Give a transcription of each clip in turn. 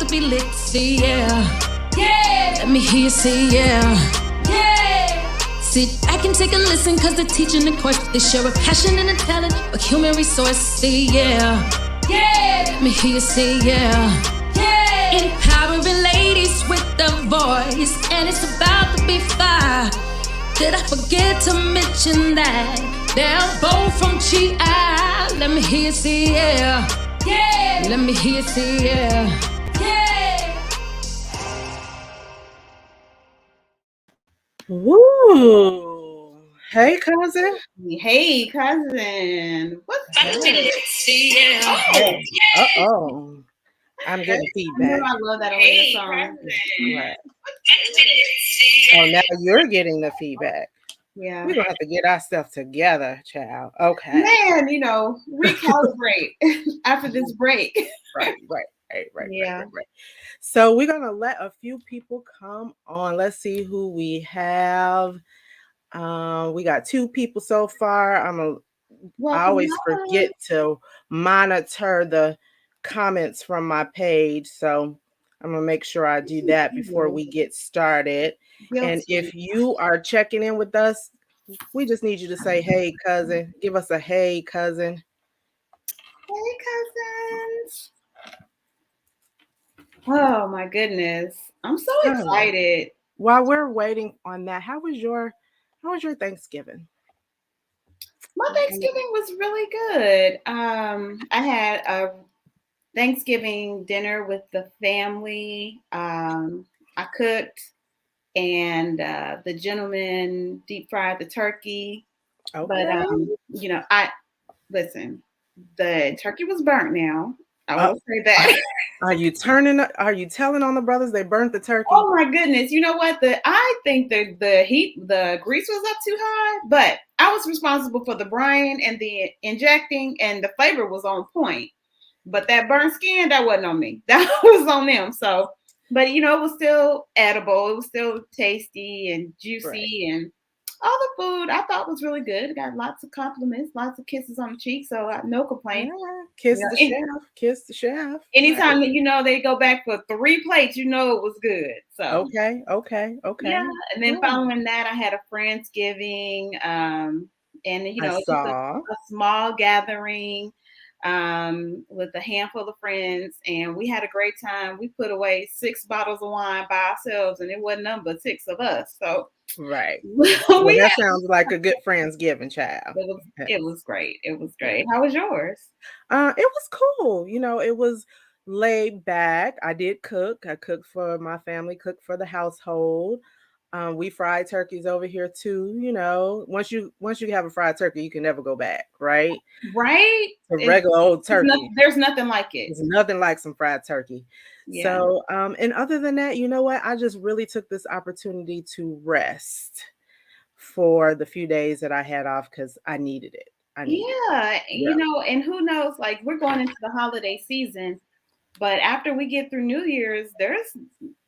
to be lit, see, yeah. Yeah. Let me hear you say, yeah. Yeah. Sit back and take a listen, cause the teaching and course, they share a passion and a talent, a human resource, see, yeah. Yeah. Let me hear you say, yeah. Yeah. Empowering ladies with the voice, and it's about to be fire. Did I forget to mention that? They're both from GI. Let me hear you say, yeah. Yeah. Let me hear you say, yeah. Yeah. Woo! Hey, cousin. Hey, cousin. What's Let me see, yeah. Hey. Uh-oh. I'm getting You know feedback. I love that Aaliyah song. Right. Oh, now you're getting the feedback. Yeah. We're gonna have to get our stuff together, child. Okay. Man, recalibrate after this break. Right. Yeah. Right. So we're gonna let a few people come on. Let's see who we have. We got 2 people so far. I always forget to monitor the comments from my page, so I'm gonna make sure I do that before we get started. And if you are checking in with us, we just need you to say, hey, cousin. Give us a hey, cousin. Hey, cousins. Oh my goodness. I'm so excited. While we're waiting on that, how was your Thanksgiving? My Thanksgiving was really good. I had a Thanksgiving dinner with the family. I cooked, and the gentleman deep fried the turkey. Okay. But I listen. The turkey was burnt. Now I will say that. Are you telling on the brothers they burnt the turkey? Oh my goodness! You know what? I think the grease was up too high, but I was responsible for the brine and the injecting, and the flavor was on point. But that burnt skin, that wasn't on me. That was on them. So, but it was still edible. It was still tasty and juicy, and all the food I thought was really good. Got lots of compliments, lots of kisses on the cheek. So no complaints. Kiss the chef. Anytime that they go back for 3 plates, it was good. So okay. Yeah, and then following that, I had a Friendsgiving, and just a small gathering with a handful of friends, and we had a great time. We put away 6 bottles of wine by ourselves, and it wasn't none but 6 of us. So right. That sounds like a good Friendsgiving, child. It was great. It was great. How was yours? It was cool. It was laid back. I did cook. I cooked for my family, cooked for the household. We fried turkeys over here too. Once you have a fried turkey, you can never go back, right? Right. A regular old turkey. There's nothing like it. There's nothing like some fried turkey. Yeah. So, and other than that, you know what? I just really took this opportunity to rest for the few days that I had off because I needed it. And who knows? Like, we're going into the holiday season. But after we get through New Year's, there's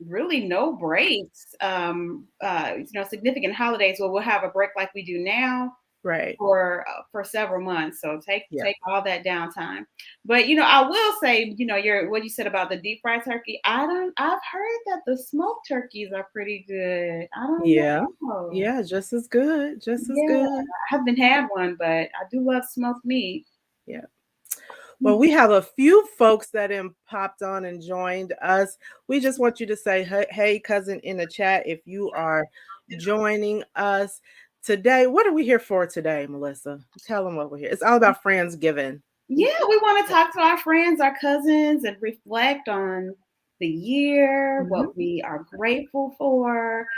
really no breaks. Significant holidays where we'll have a break like we do now, right? For several months. So take all that downtime. But I will say, what you said about the deep fried turkey. I've heard that the smoked turkeys are pretty good. I don't know. Yeah, just as good. Just as good. I haven't had one, but I do love smoked meat. Yeah. Well, we have a few folks that popped on and joined us. We just want you to say, hey, cousin, in the chat if you are joining us today. What are we here for today, Melissa? Tell them what we're here. It's all about Friendsgiving. Yeah, we want to talk to our friends, our cousins, and reflect on the year, what we are grateful for,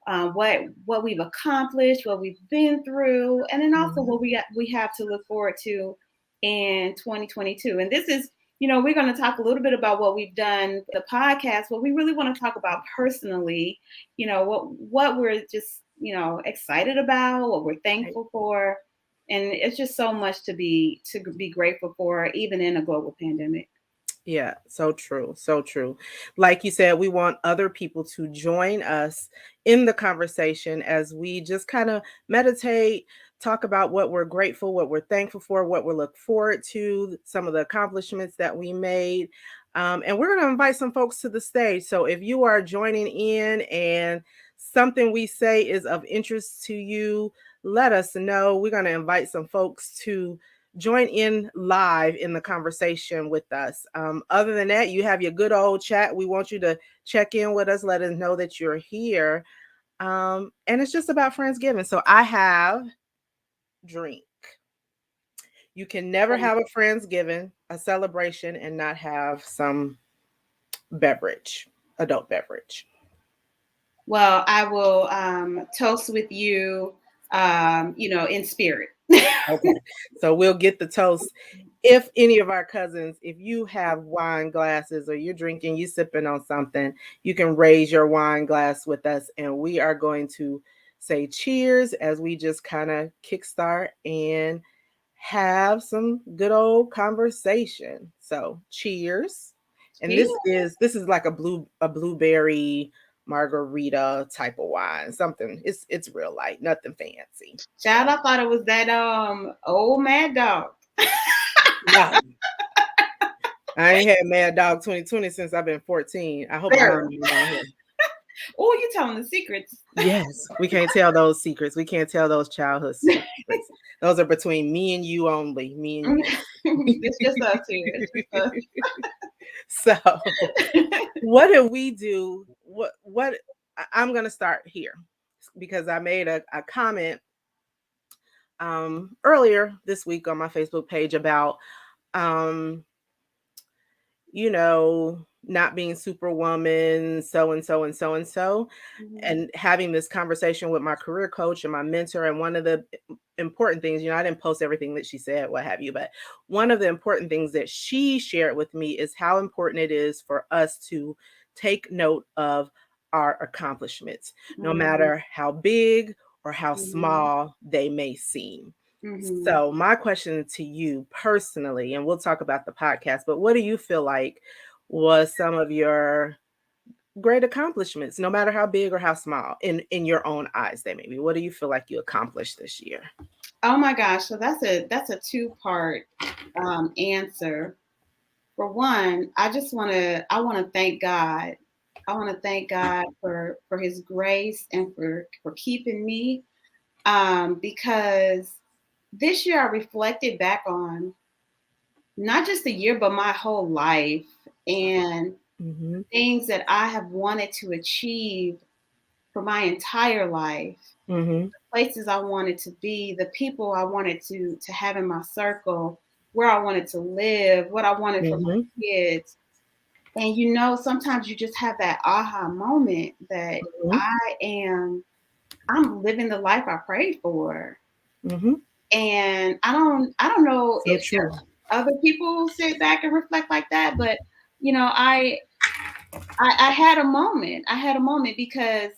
what we've accomplished, what we've been through, and then also what we have to look forward to in 2022. And this is, we're going to talk a little bit about what we've done, the podcast, what we really want to talk about personally, what we're just, excited about, what we're thankful for. And it's just so much to be grateful for, even in a global pandemic. Yeah, so true. So true. Like you said, we want other people to join us in the conversation as we just kind of meditate, talk about what we're grateful, what we're thankful for, what we look forward to, some of the accomplishments that we made. And we're going to invite some folks to the stage. So if you are joining in and something we say is of interest to you, let us know. We're going to invite some folks to join in live in the conversation with us. Other than that, you have your good old chat. We want you to check in with us. Let us know that you're here. And it's just about Friendsgiving. So I have drink. You can never have a Friendsgiving, a celebration, and not have some beverage, adult beverage. Well, I will toast with you, in spirit. Okay. So we'll get the toast. If any of our cousins, if you have wine glasses or you're drinking, you sipping on something, you can raise your wine glass with us, and we are going to say cheers as we just kind of kickstart and have some good old conversation. So cheers. And Cheers. this is like a blueberry margarita type of wine. Something it's real light, nothing fancy. Child, I thought it was that old Mad Dog. No. I ain't had Mad Dog 2020 since I've been 14. I hope my mom is on here. Oh, you telling the secrets. Yes, we can't tell those secrets. We can't tell those childhood secrets. Those are between me and you only. Me and you. It's just us here. It's just us. So what do we do? What I'm gonna start here because I made a comment earlier this week on my Facebook page about not being superwoman, so and so and so and so, and having this conversation with my career coach and my mentor. And one of the important things, I didn't post everything that she said, what have you, but one of the important things that she shared with me is how important it is for us to take note of our accomplishments, no matter how big or how small they may seem. So my question to you personally, and we'll talk about the podcast, but what do you feel like was some of your great accomplishments, no matter how big or how small, in your own eyes they may be? What do you feel like you accomplished this year? Oh my gosh, so that's a two-part answer. For one, I want to thank God. I want to thank God for his grace and for keeping me, because this year I reflected back on not just the year, but my whole life and things that I have wanted to achieve for my entire life, the places I wanted to be, the people I wanted to have in my circle, where I wanted to live, what I wanted for my kids. And sometimes you just have that aha moment that I'm living the life I prayed for. And I don't know if other people sit back and reflect like that, but I had a moment. I had a moment because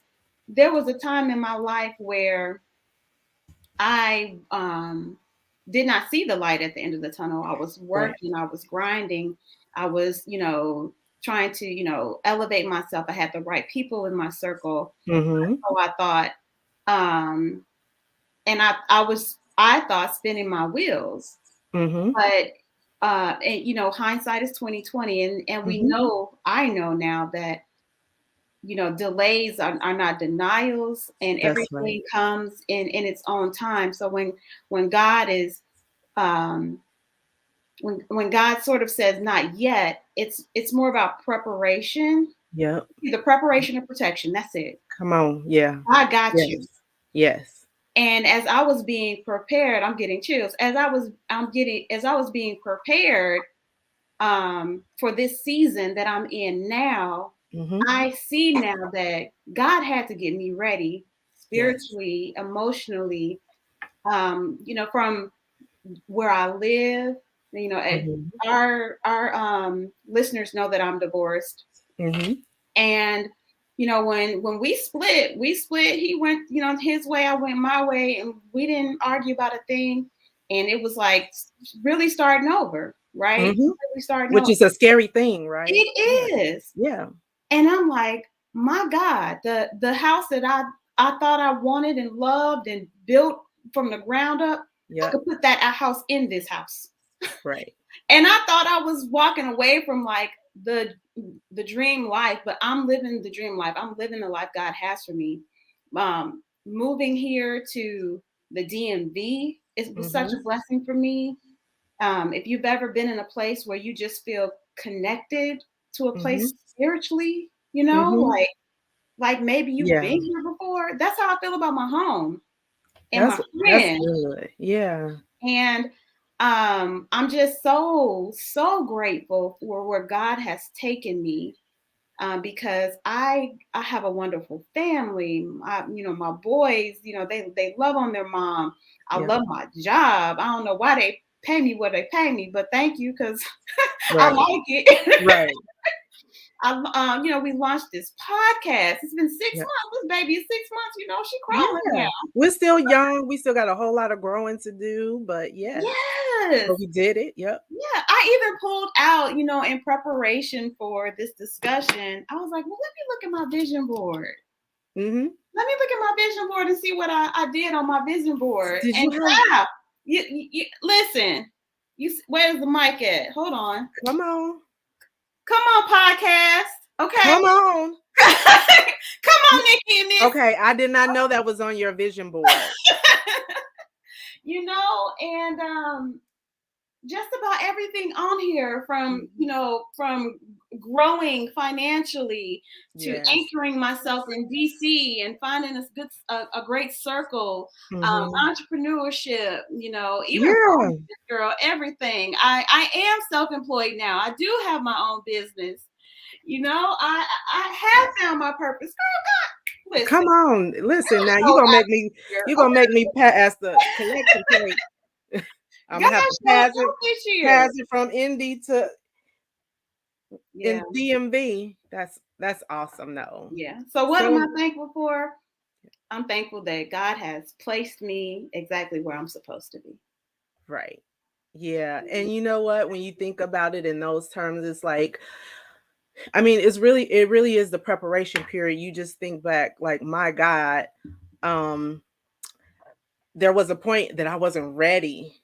there was a time in my life where I did not see the light at the end of the tunnel. I was working, I was grinding, I was, trying to, elevate myself. I had the right people in my circle. So I thought, and I thought spinning my wheels, but hindsight is 2020, and we know, I know now that delays are not denials, and everything comes in its own time. So when God is when God sort of says not yet, it's more about preparation. Yeah. The preparation and protection. That's it. Come on. Yeah. I got you. Yes. And as I was being prepared, I'm getting chills. As I was being prepared for this season that I'm in now, I see now that God had to get me ready spiritually, emotionally, from where I live. Our listeners know that I'm divorced. And when we split, he went, his way, I went my way, and we didn't argue about a thing. And it was like really starting over, right? Which is a scary thing, right? It is. Yeah. And I'm like, my God, the house that I thought I wanted and loved and built from the ground up, I could put that house in this house. Right. And I thought I was walking away from like the dream life, but I'm living the dream life. I'm living the life God has for me. Moving here to the DMV, it was such a blessing for me. If you've ever been in a place where you just feel connected to a place spiritually, you know, like maybe you've been here before. That's how I feel about my home and my That's friends. good. Yeah. And I'm just so grateful for where God has taken me, because I have a wonderful family. My boys, they love on their mom. I love my job. I don't know why they pay me what they pay me, but thank you, because I like it. Right. We launched this podcast. It's been 6 months. This baby is 6 months. She crawling now. We're still young. We still got a whole lot of growing to do, but Yes. But we did it. Yep. Yeah. I even pulled out, in preparation for this discussion. I was like, well, let me look at my vision board. Let me look at my vision board and see what I did on my vision board. Did and you you listen. Where's the mic at? Hold on. Come on, podcast. Okay. Come on. Come on, Nikki and this. Okay, I did not know that was on your vision board. And just about everything on here, from growing financially to anchoring myself in DC and finding a great circle, entrepreneurship, even girl, everything. I am self-employed now. I do have my own business. I have found my purpose. Girl, God, listen. Come on, listen now. You're gonna make me pass the collection plate. I'm gonna have to pass it from Indy to in DMV. That's awesome though. Yeah. So what am I thankful for? I'm thankful that God has placed me exactly where I'm supposed to be. Right. Yeah. And you know what? When you think about it in those terms, it's like, I mean, it really is the preparation period. You just think back, like, my God, there was a point that I wasn't ready.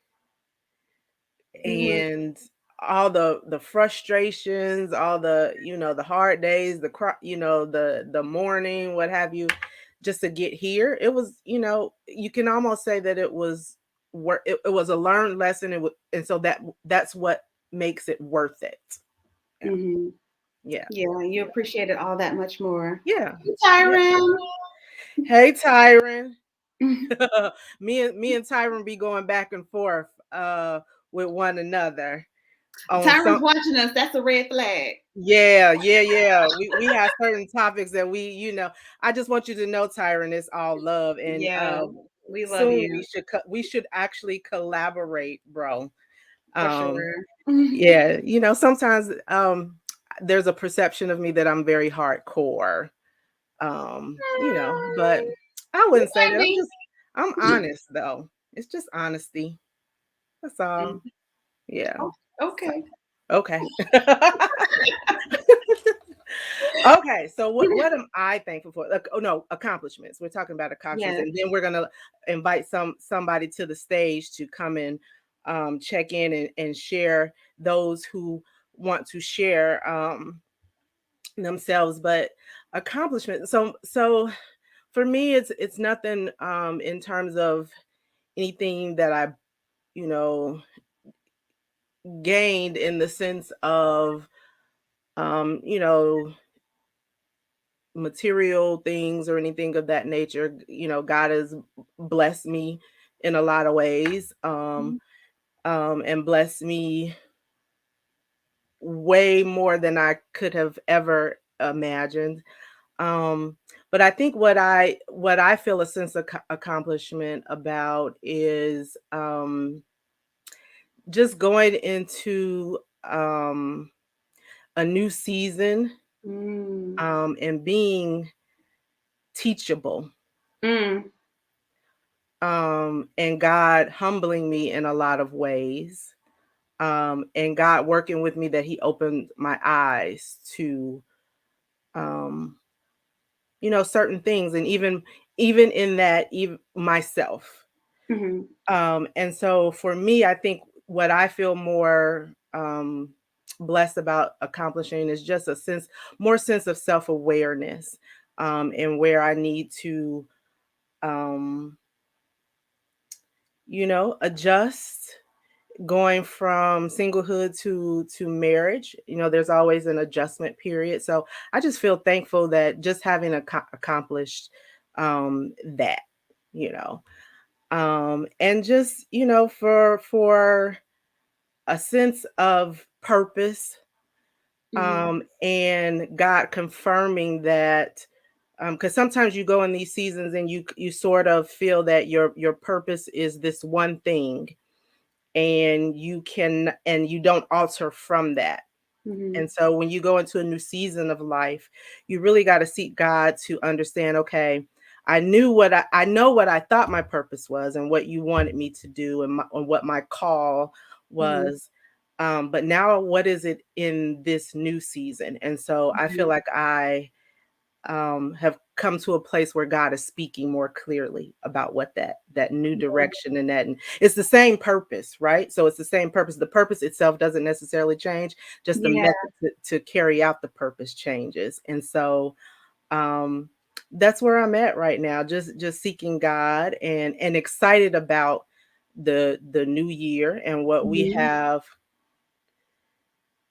And all the frustrations, all the, the hard days, the morning, what have you, just to get here. It was, you can almost say that it was it was a learned lesson. And so that's what makes it worth it. Yeah. Yeah, you appreciate it all that much more. Yeah. Hey, Tyron. Hey, Tyron. me and Tyron be going back and forth with one another. Tyron's watching us. That's a red flag. Yeah. We have certain topics that I just want you to know, Tyron, it's all love. And we love you. We should actually collaborate, bro. For sure. Yeah, sometimes there's a perception of me that I'm very hardcore. But I wouldn't say that. I'm honest though. It's just honesty. That's all. Yeah. Okay. Okay. Okay. So what am I thankful for? Accomplishments. We're talking about accomplishments, and then we're gonna invite somebody to the stage to come and check in and share, those who want to share themselves. But accomplishment. So for me, it's nothing in terms of anything that I gained in the sense of material things or anything of that nature. God has blessed me in a lot of ways, and blessed me way more than I could have ever imagined. But I think what I feel a sense of accomplishment about is just going into a new season, and being teachable, and God humbling me in a lot of ways, and God working with me, that He opened my eyes to certain things, and even in that, even myself. And so for me, I think what I feel more blessed about accomplishing is just more sense of self-awareness, and where I need to, um, adjust, going from singlehood to marriage. There's always an adjustment period. So I just feel thankful that just having accomplished that, you know, and just, for a sense of purpose, and God confirming that, because sometimes you go in these seasons and you sort of feel that your purpose is this one thing, and you don't alter from that. Mm-hmm. And so when you go into a new season of life, you really got to seek God to understand, okay, I know what I thought my purpose was and what you wanted me to do, and what my call Mm-hmm. was. But now what is it in this new season? And so I feel like I have come to a place where God is speaking more clearly about what that new direction, and it's the same purpose, right? So it's the same purpose. The purpose itself doesn't necessarily change, just the Yeah. method to carry out the purpose changes. And so um, that's where I'm at right now, just seeking God, and excited about the new year and what we Mm-hmm. have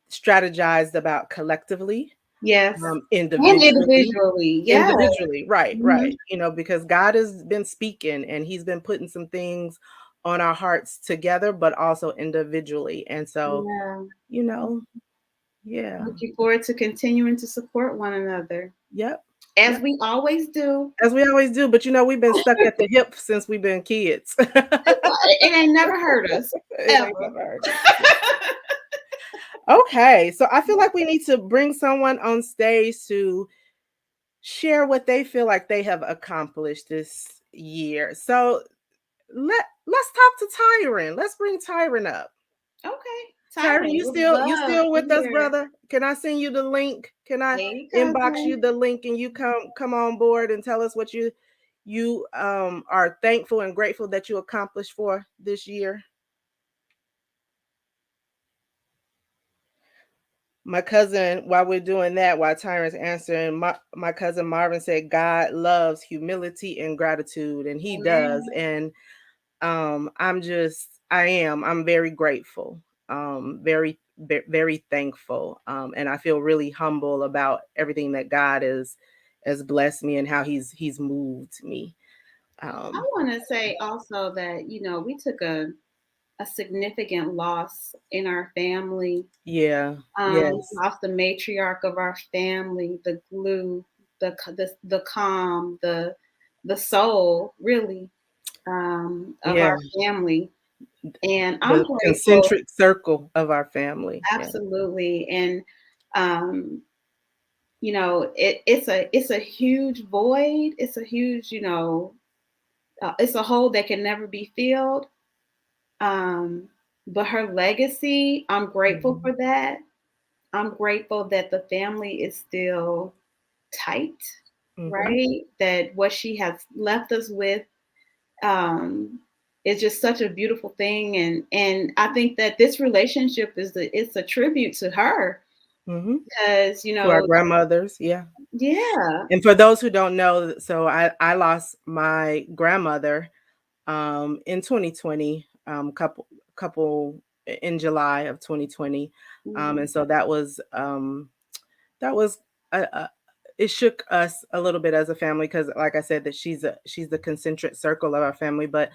strategized about collectively, Yes. And individually. individually. Yeah. Individually, right, Mm-hmm. right. Because God has been speaking, and he's been putting some things on our hearts together, but also individually. And so, Yeah. you know, yeah. Looking forward to continuing to support one another Yep. as Yep. we always do. As we always do, but we've been stuck at the hip since we've been kids. It ain't never hurt us It ever. ain't never hurt us. Okay, so I feel like we need to bring someone on stage to share what they feel like they have accomplished this year. So let's talk to Tyron. Let's bring Tyron up. Okay, Tyron, Tyron, you would still you love still to with us, hear. brother? Can I send you the link? Can I Hey, inbox you cousin. the link, and you come on board and tell us what you are thankful and grateful that you accomplished for this year? My cousin, while we're doing that, while Tyron's answering, my cousin Marvin said God loves humility and gratitude, and he does. Amen. And I'm very grateful, very thankful, and I feel really humble about everything that God has blessed me, and how he's moved me. I um want to say also that, we took a significant loss in our family. yeah, yes, Lost the matriarch of our family, the glue, the calm, the soul, really, of yeah, our family. And I'm the grateful, concentric circle of our family. Yeah. absolutely. And um, it's a huge void. It's a huge, it's a hole that can never be filled. Um, but her legacy, I'm grateful Mhm. for that. I'm grateful that the family is still tight, Mhm. right? That what she has left us with, um, is just such a beautiful thing, and I think that this relationship it's a tribute to her, Mhm. because To our grandmothers, yeah. yeah. And for those who don't know, so I lost my grandmother in 2020, couple in July of 2020. Mhm. And so that was a it shook us a little bit as a family, because like I said, that she's the concentric circle of our family. But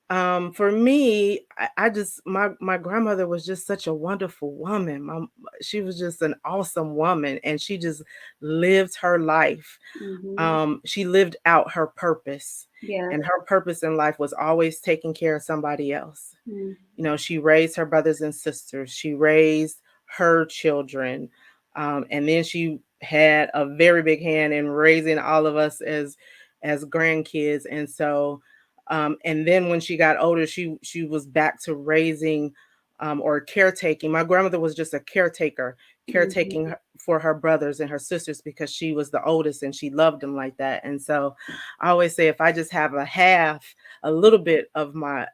for me, I just my grandmother was just such a wonderful woman. She was just an awesome woman, and she just lived her life. Mhm. She lived out her purpose, Yes. and her purpose in life was always taking care of somebody else. Mhm. She raised her brothers and sisters. She raised her children. And then she had a very big hand in raising all of us as grandkids. And so, and then when she got older, she was back to raising, or caretaking. My grandmother was just a caretaker, caretaking Mhm. for her brothers and her sisters, because she was the oldest and she loved them like that. And so I always say, if I just have a little bit of my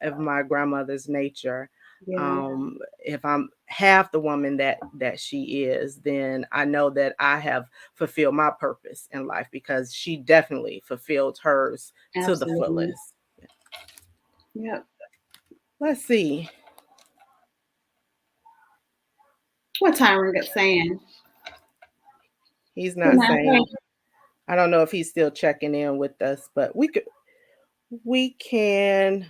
grandmother's nature, Yeah. If I'm half the woman that she is, then I know that I have fulfilled my purpose in life, because she definitely fulfilled hers to the Absolutely. fullest. Yep. Let's see. What Tyron got saying? He's Good not night. saying. I don't know if he's still checking in with us, but we can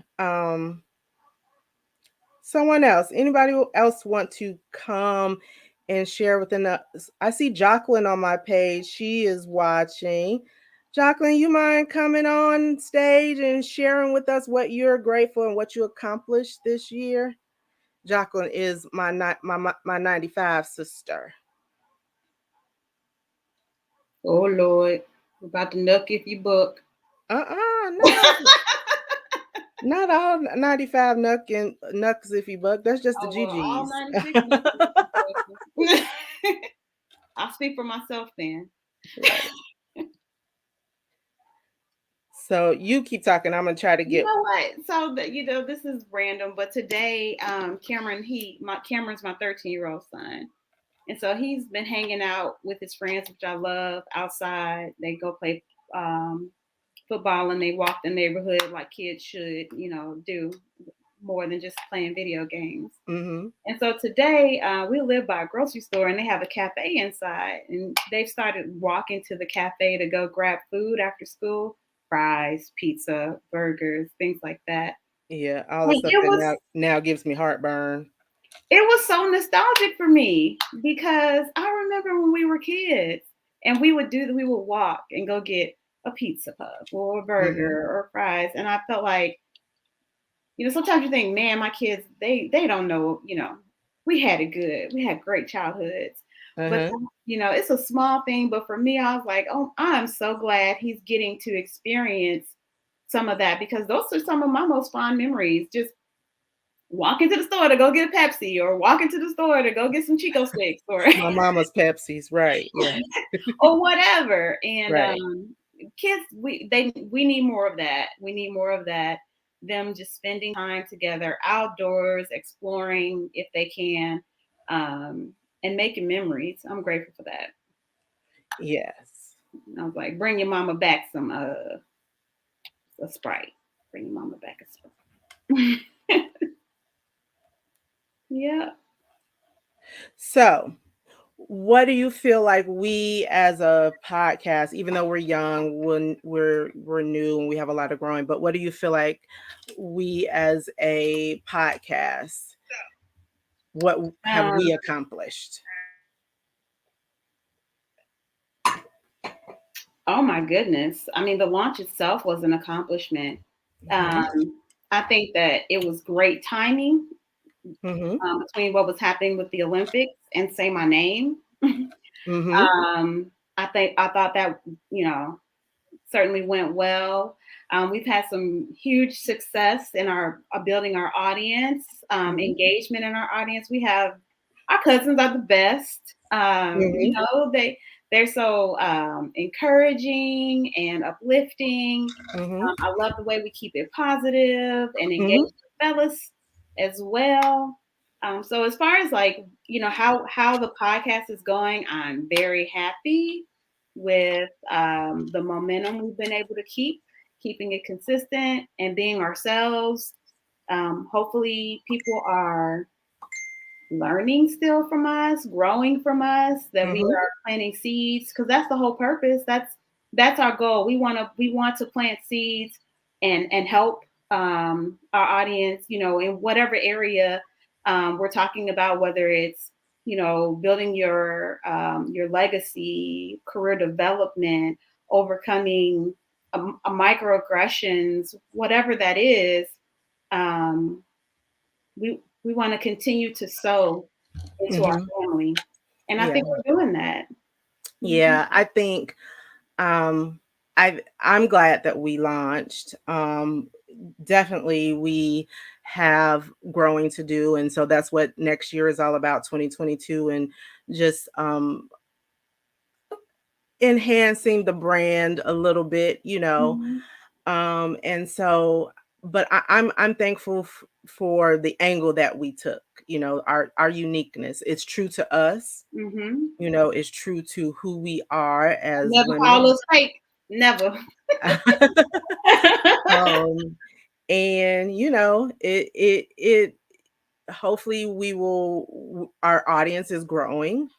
someone else, anybody else want to come and share within us? I see Jacqueline on my page. She is watching. Jacqueline, you mind coming on stage and sharing with us what you're grateful and what you accomplished this year? Jacqueline is my 95 sister. Oh Lord, we're about to nuck if you book. Not all 95 nucks if you buck. That's just the Oh well, all GGs. 96. I'll speak for myself then. Right. So you keep talking. I'm gonna try to You get. know what? So this is random, but today, Cameron's my 13-year-old son, and so he's been hanging out with his friends, which I love. Outside, they go play football and they walk the neighborhood like kids should, do more than just playing video games. Mm-hmm. And so today, we live by a grocery store and they have a cafe inside. And they've started walking to the cafe to go grab food after school, fries, pizza, burgers, things like that. Yeah, all the Like stuff it was, that now gives me heartburn. it was so nostalgic for me because I remember when we were kids and we would walk and go get a pizza puff or a burger Mm-hmm. or fries. And I felt like, sometimes you think, man, my kids, they don't know, we had it good. We had great childhoods. But, Uh-huh. it's a small thing. But for me, I was like, oh, I'm so glad he's getting to experience some of that because those are some of my most fond memories. Just walking to the store to go get a Pepsi or walking to the store to go get some Chico sticks or My mama's Pepsi's, right? Yeah. or whatever. And Right. kids, we need more of that. We need more of that. Them just spending time together outdoors, exploring if they can, and making memories. I'm grateful for that. Yes. I was like, bring your mama back some a Sprite. Bring your mama back a Sprite. Yeah. So, what do you feel like we as a podcast, even though we're young, when we're new and we have a lot of growing, but what do you feel like we as a podcast, what have we accomplished? Oh my goodness. I mean, the launch itself was an accomplishment. Mm-hmm. I think that it was great timing Mm-hmm. between what was happening with the Olympics and Say My Name. Mm-hmm. I thought that, certainly went well. We've had some huge success in our building our audience, engagement in our audience. We have our cousins are the best. Mm-hmm. They're so encouraging and uplifting. Mm-hmm. I love the way we keep it positive and engage Mm-hmm. the fellas as well. So as far as like how the podcast is going, I'm very happy with the momentum we've been able to keeping it consistent and being ourselves. Hopefully, people are learning still from us, growing from us, that we Mm-hmm. are planting seeds because that's the whole purpose. That's our goal. We want to plant seeds and help our audience, in whatever area we're talking about, whether it's building your legacy, career development, overcoming microaggressions, whatever that is. Um, we want to continue to sow into our Mm-hmm. family, and I Yeah. think we're doing that. Yeah. I think I'm glad that we launched. Definitely we have growing to do, and so that's what next year is all about, 2022, and just enhancing the brand a little bit, Mm-hmm. and so but I'm thankful for the angle that we took. You know, our uniqueness. It's true to us. Mm-hmm. You know, it's true to who we are as Never call women. us fake. Never. And you know, it hopefully we will, our audience is growing.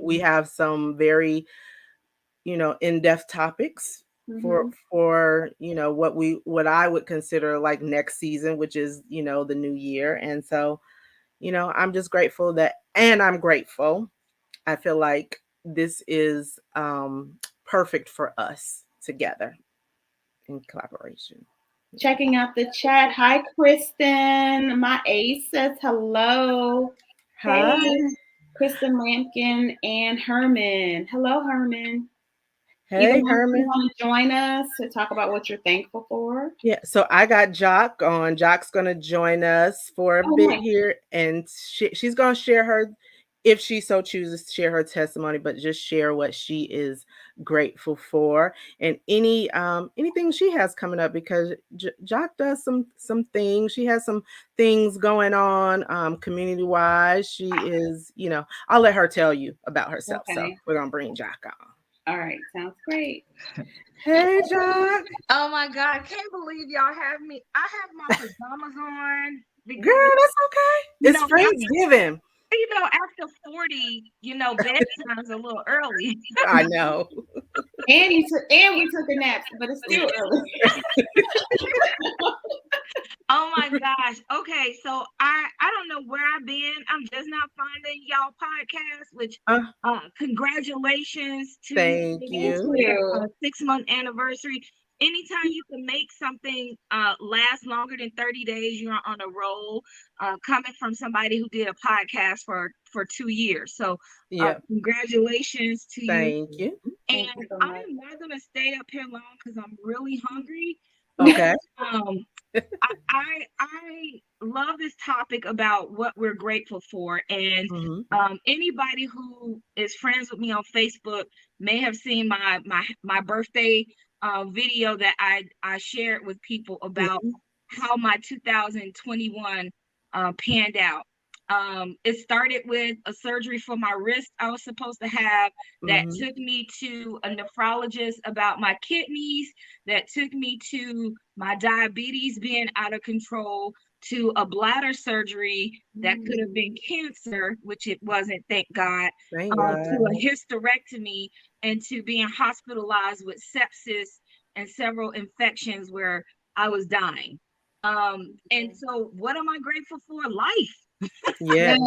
We have some very, you know, in-depth topics for you know what I would consider like next season, which is, you know, the new year. And so, you know, I'm just grateful that, and I'm grateful, I feel like this is perfect for us together in collaboration. Checking out the chat. Hi, Kristen. My ace says hello. Hi. Hey, Kristen Lampkin and Herman. Hello, Herman. Either Hey, one of you Herman. want to join us to talk about what you're thankful for? Yeah, so I got Jock on. Jock's going to join us for a bit Nice. here, and she's going to share her, if she so chooses, share her testimony, but just share what she is grateful for and anything she has coming up, because Jock does some things. She has some things going on community wise. She is, you know, I'll let her tell you about herself. Okay. So we're going to bring Jock on. All right. Sounds great. Hey, Jock. Oh my God, I can't believe y'all have me. I have my pajamas on because, Girl, that's okay. It's Friendsgiving. You know, after 40, you know, bedtime's a little early. I know. And we took a nap, but it's still early. Oh my gosh. Okay, so I don't know where I've been. I'm just not finding y'all podcast, which congratulations to thank you. 6-month anniversary. Anytime you can make something last longer than 30 days, you're on a roll. Coming from somebody who did a podcast for 2 years. So congratulations to you. Thank you. And I am not gonna stay up here long because I'm really hungry. Okay. I love this topic about what we're grateful for. And anybody who is friends with me on Facebook may have seen my birthday video that I shared with people about how my 2021 panned out. It started with a surgery for my wrist I was supposed to have that took me to a nephrologist about my kidneys, that took me to my diabetes being out of control, to a bladder surgery that could have been cancer, which it wasn't, thank God, to a hysterectomy, and to being hospitalized with sepsis and several infections where I was dying. And so what am I grateful for? Life. Yes.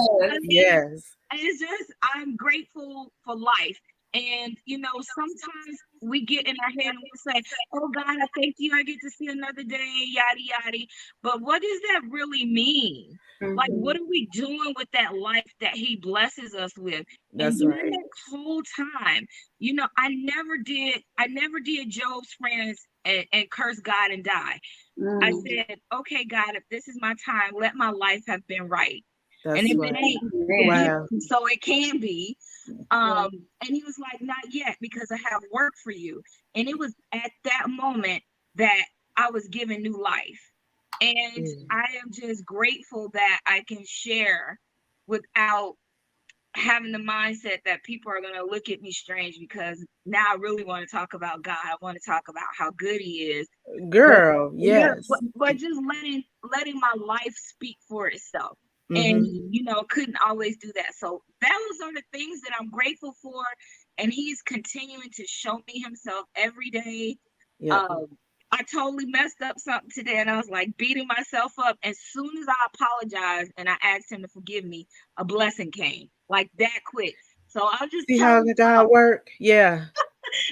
Yes. And it's just, I'm grateful for life. And, you know, sometimes we get in our head and we say, oh God, I thank you, I get to see another day, yada, yada. But what does that really mean? Like, what are we doing with that life that he blesses us with? And during that whole time, you know, I never did Job's friends and curse God and die. I said, okay, God, if this is my time, let my life have been right. And if it ain't, so it can be. And he was like, not yet, because I have work for you. And it was at that moment that I was given new life. And I am just grateful that I can share without having the mindset that people are going to look at me strange, because now I really want to talk about God. I want to talk about how good he is. Girl, yes. But just letting my life speak for itself. And, you know, couldn't always do that. So those are the things that I'm grateful for. And he's continuing to show me himself every day. I totally messed up something today, and I was like beating myself up. As soon as I apologized and I asked him to forgive me, a blessing came like that quick. So I'll just see how the God work. Yeah.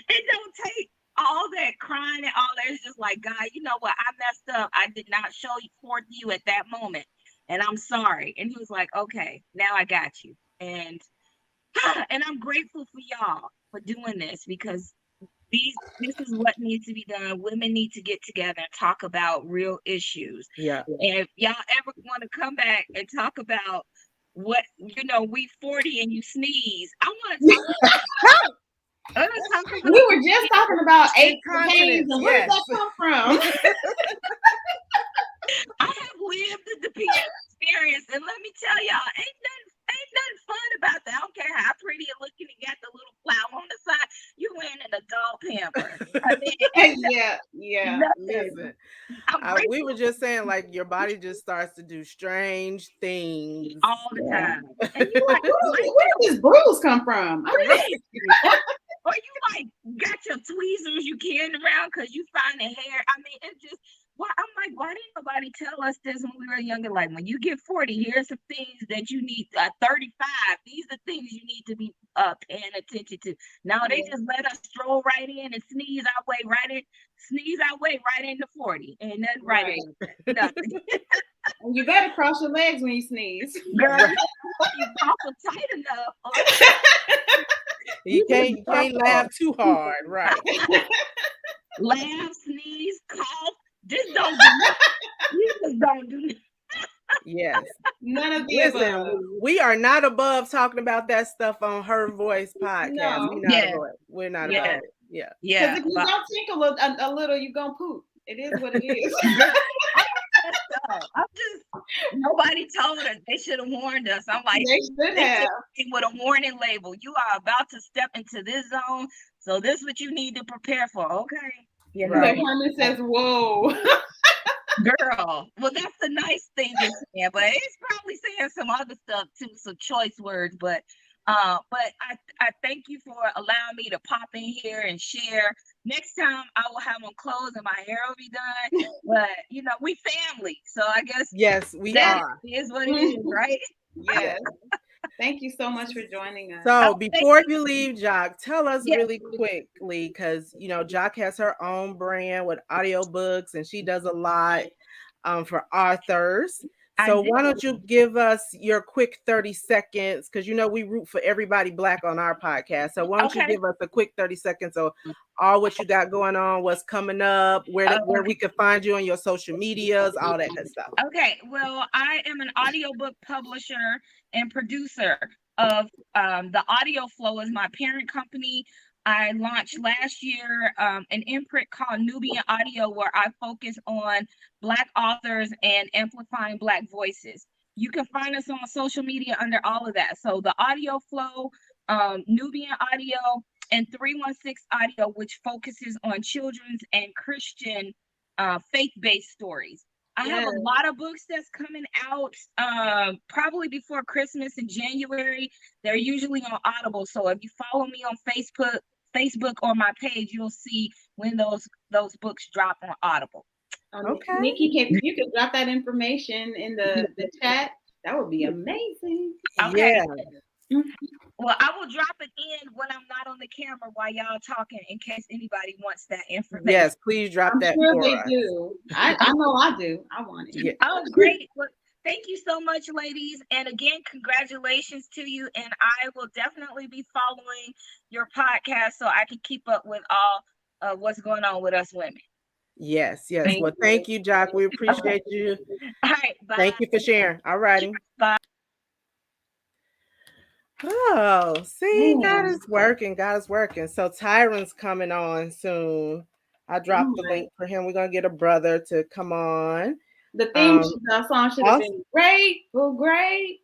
It don't take all that crying and all that. It's just like, God, you know what? I messed up. I did not show forth you at that moment, and I'm sorry. And he was like, okay, now I got you. And I'm grateful for y'all for doing this, because this is what needs to be done. Women need to get together and talk about real issues. Yeah. And if y'all ever want to come back and talk about what, you know, we 40 and you sneeze, I want to talk about we were just talking about aches and pains, and where did that come from? I have lived the piano experience, and let me tell y'all, ain't nothing fun about that. I don't care how pretty you're looking and got the little flower on the side. You wearing an adult pamper. I mean, yeah. Listen, I'm grateful we were just saying, like, your body just starts to do strange things all the time. And you like, where did this bruise come from? or you like got your tweezers you carrying around because you finding hair. I mean, it's just I'm like, why didn't nobody tell us this when we were younger? Like, when you get 40, here's some things that you need. 35, these are things you need to be paying attention to. Now they just let us stroll right in and sneeze our way right into 40, and nothing right in nothing. And you better cross your legs when you sneeze. Girl, you cross them tight enough. You can't laugh too hard, right? Laugh, sneeze, cough. Just don't do that. You just don't do that. Yes. None of the above. We are not above talking about that stuff on Her Voice podcast. No. We're not above it. Yeah. Because if you don't think a little, you're going to poop. It is what it is. I'm just, nobody told us. They should have warned us. I'm like, they should have. With a warning label. You are about to step into this zone. So this is what you need to prepare for. Okay. Yeah. Right. So Herman says, whoa. Girl. Well, that's the nice thing it's saying, but it's probably saying some other stuff too, some choice words. But I thank you for allowing me to pop in here and share. Next time I will have them clothes and my hair will be done. But we family, so I guess yes, we are. Is what it is, right? Yes. Thank you so much for joining us. So before you leave, Jock, tell us really quickly, because Jock has her own brand with audiobooks, and she does a lot for authors. So why don't you give us your quick 30 seconds? Because we root for everybody Black on our podcast. So why don't you give us a quick 30 seconds of all what you got going on, what's coming up, where we can find you on your social medias, all that good stuff. Okay. Well, I am an audiobook publisher and producer of The Audio Flow is my parent company. I launched last year an imprint called Nubian Audio, where I focus on Black authors and amplifying Black voices. You can find us on social media under all of that. So The Audio Flow, Nubian Audio, and 316 Audio, which focuses on children's and Christian faith-based stories. I have a lot of books that's coming out probably before Christmas in January. They're usually on Audible. So if you follow me on Facebook or my page, you'll see when those books drop on Audible. Okay. Nikki, if you could drop that information in the chat, that would be amazing. Okay. Yeah. Well, I will drop it in when I'm not on the camera while y'all talking, in case anybody wants that information. Yes, please drop that sure for they us. Do. I know I do. I want it. Yeah. Oh, great. Well, thank you so much, ladies. And again, congratulations to you. And I will definitely be following your podcast so I can keep up with all what's going on with us women. Yes. Well, thank you, Jock. We appreciate you. All right. Bye. Thank you for sharing. All righty. Bye. Oh, see, God is working. So Tyron's coming on soon. I dropped the link for him. We're going to get a brother to come on. The theme song should have been grateful. Right.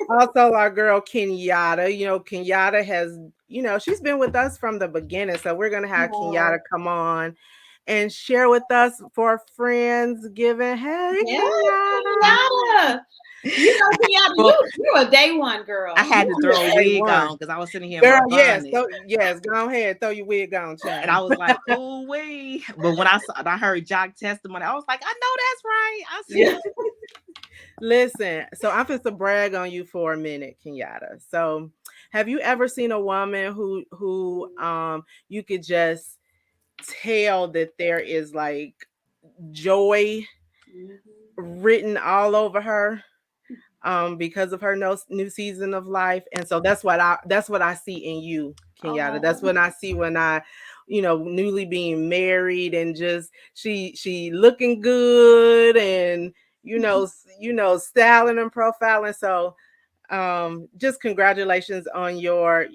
Also, our girl Kenyatta. Kenyatta has, she's been with us from the beginning. So we're going to have Kenyatta come on and share with us for Friendsgiving. Hey, Kenyatta. Kenyatta, you a day one girl. I had to throw a wig on because I was sitting here. Girl, yes, go ahead, throw your wig on, child. And I was like, "Oh wait!" But when I heard Jock testimony, I was like, "I know that's right." Listen, so I'm just to brag on you for a minute, Kenyatta. So, have you ever seen a woman who you could just tell that there is like joy written all over her? Because of her new season of life, and so that's what I see in you, Kenyatta. That's what I see when I, newly being married, and just she looking good, and styling and profiling. So, just congratulations on your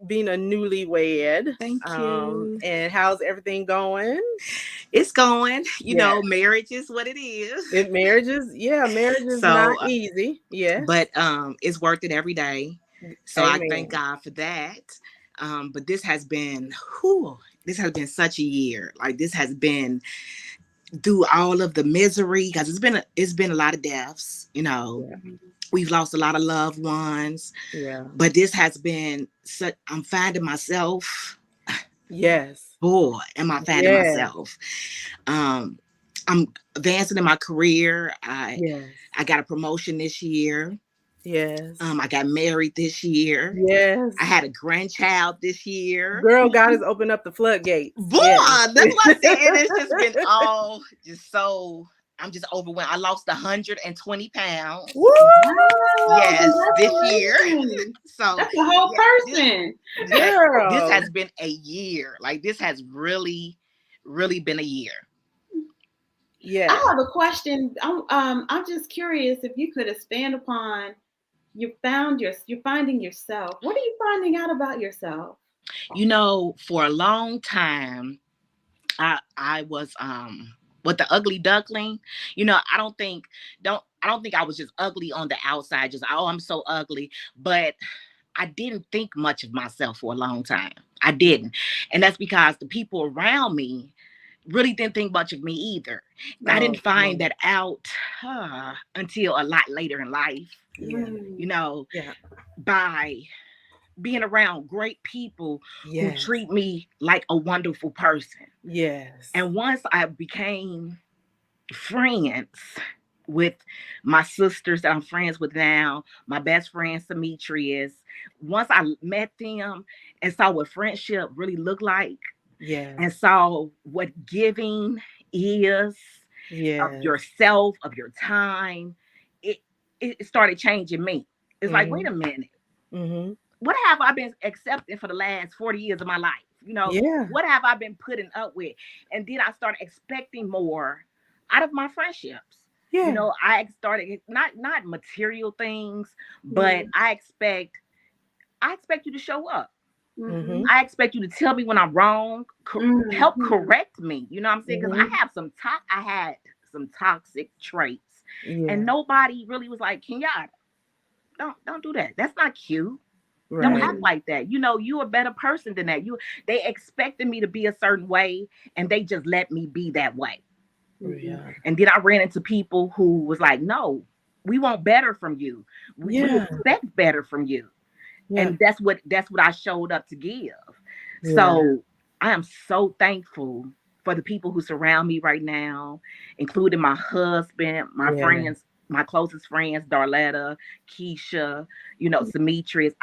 being a newlywed. Thank you. And how's everything going? It's going, marriage is what it is. Marriage is So, not easy. Yes. But it's worth it every day. So Amen. I thank God for that. But this has been such a year. Like, this has been through all of the misery, because it's been a lot of deaths, We've lost a lot of loved ones. Yeah. But this has been such, I'm finding myself. Yes. Boy, am I finding myself. I'm advancing in my career. I got a promotion this year. Yes. I got married this year. Yes. I had a grandchild this year. Girl, God has opened up the floodgates. Boy, that's what I said. And it's just been all just so. I'm just overwhelmed. I lost 120 pounds. Woo! Yes, this year. So that's the whole person. Girl. This has been a year. Like, this has really, really been a year. Yeah. I have a question. I'm just curious if you could expand upon you're finding yourself. What are you finding out about yourself? For a long time, I was with the ugly duckling. I don't think I was just ugly on the outside, just I'm so ugly. But I didn't think much of myself for a long time. I didn't. And that's because the people around me really didn't think much of me either. I didn't find that out until a lot later in life. By being around great people who treat me like a wonderful person. Yes. And once I became friends with my sisters that I'm friends with now, my best friend Demetrius, once I met them and saw what friendship really looked like, and saw what giving is of yourself, of your time, it started changing me. It's like, wait a minute. Mm-hmm. What have I been accepting for the last 40 years of my life? What have I been putting up with? And then I started expecting more out of my friendships. I started not material things, but I expect you to show up. Mm-hmm. I expect you to tell me when I'm wrong, help correct me. You know what I'm saying? Because I had some toxic traits, and nobody really was like, Kenyatta, don't do that. That's not cute. Right. Don't act like that. You're a better person than that. They expected me to be a certain way, and they just let me be that way. Yeah. And then I ran into people who was like, no, we want better from you. We expect better from you. Yeah. And that's what I showed up to give. Yeah. So I am so thankful for the people who surround me right now, including my husband, my friends, my closest friends, Darletta, Keisha, Demetrius,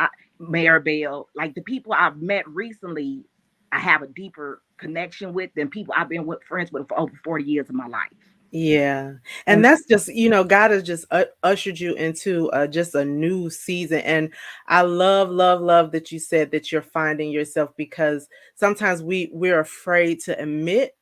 Maribel. Like, the people I've met recently, I have a deeper connection with than people I've been friends with for over 40 years of my life. Yeah. And that's just, God has just ushered you into just a new season. And I love that you said that you're finding yourself, because sometimes we're afraid to admit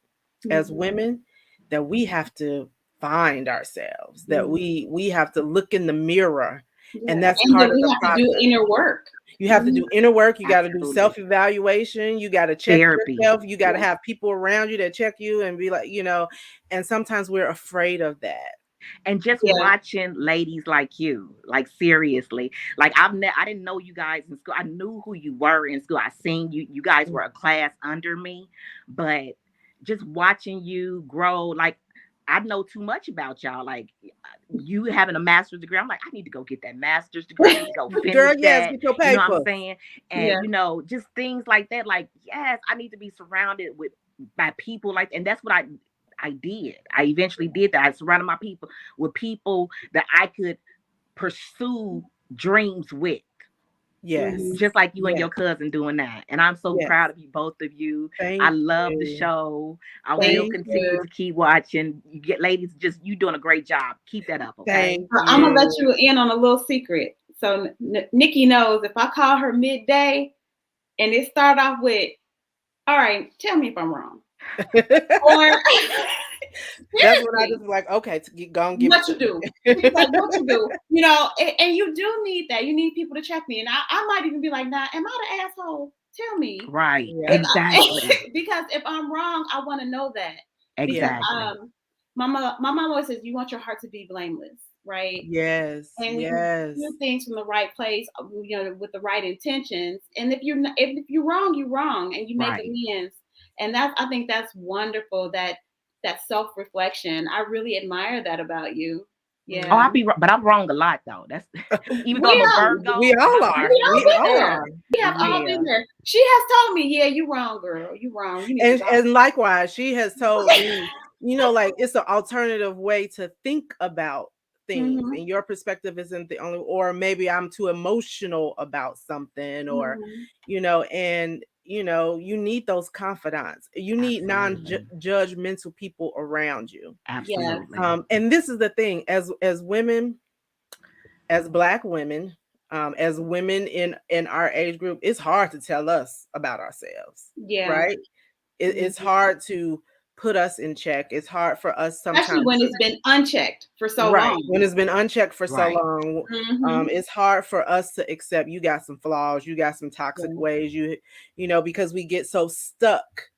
as women that we have to find ourselves, that we have to look in the mirror. And that's part of the process. We have to do inner work. You have to do inner work. You got to do self-evaluation. You got to check yourself. You got to have people around you that check you and be like, and sometimes we're afraid of that. And just watching ladies like you, like, seriously, like, I didn't know you guys in school. I knew who you were in school. I seen you. You guys were a class under me, but just watching you grow, like, I know too much about y'all. Like, you having a master's degree, I'm like, I need to go get that master's degree. I need to go finish that. Get your paper. You know what I'm saying? And just things like that. Like, yes, I need to be surrounded by people like, and that's what I did. I eventually did that. I surrounded my people with people that I could pursue dreams with. Yes. Just like you and your cousin doing that. And I'm so proud of you, both of you. I love the show. I will continue to keep watching. You get, ladies, you doing a great job. Keep that up, okay? I'm going to let you in on a little secret. So Nikki knows if I call her midday and it start off with, all right, tell me if I'm wrong. Or that's what I just like, okay, go and give what you do. Like, what you do. And you do need that. You need people to check me. And I might even be like, nah, am I the asshole? Tell me. Right. Exactly. Because if I'm wrong, I want to know that. Exactly. Because, my mom always says, you want your heart to be blameless, right? Yes. And Yes. you do things from the right place, with the right intentions. And if you're wrong, you're wrong, and you make amends. And I think that's wonderful. That self-reflection. I really admire that about you. Yeah. Oh, but I'm wrong a lot though. That's even though I'm a Virgo. We all are. We have all been there. She has told me, yeah, you wrong, girl. You wrong. You need to and likewise, she has told me, like it's an alternative way to think about things, and your perspective isn't the only, or maybe I'm too emotional about something, or and you need those confidants. You need non-judgmental people around you. Absolutely. And this is the thing, as women, as Black women, as women in our age group, it's hard to tell us about ourselves. Right? It's hard to put us in check. It's hard for us sometimes, especially when it's been unchecked for so long. When it's been unchecked for so long, it's hard for us to accept you got some flaws, you got some toxic ways, because we get so stuck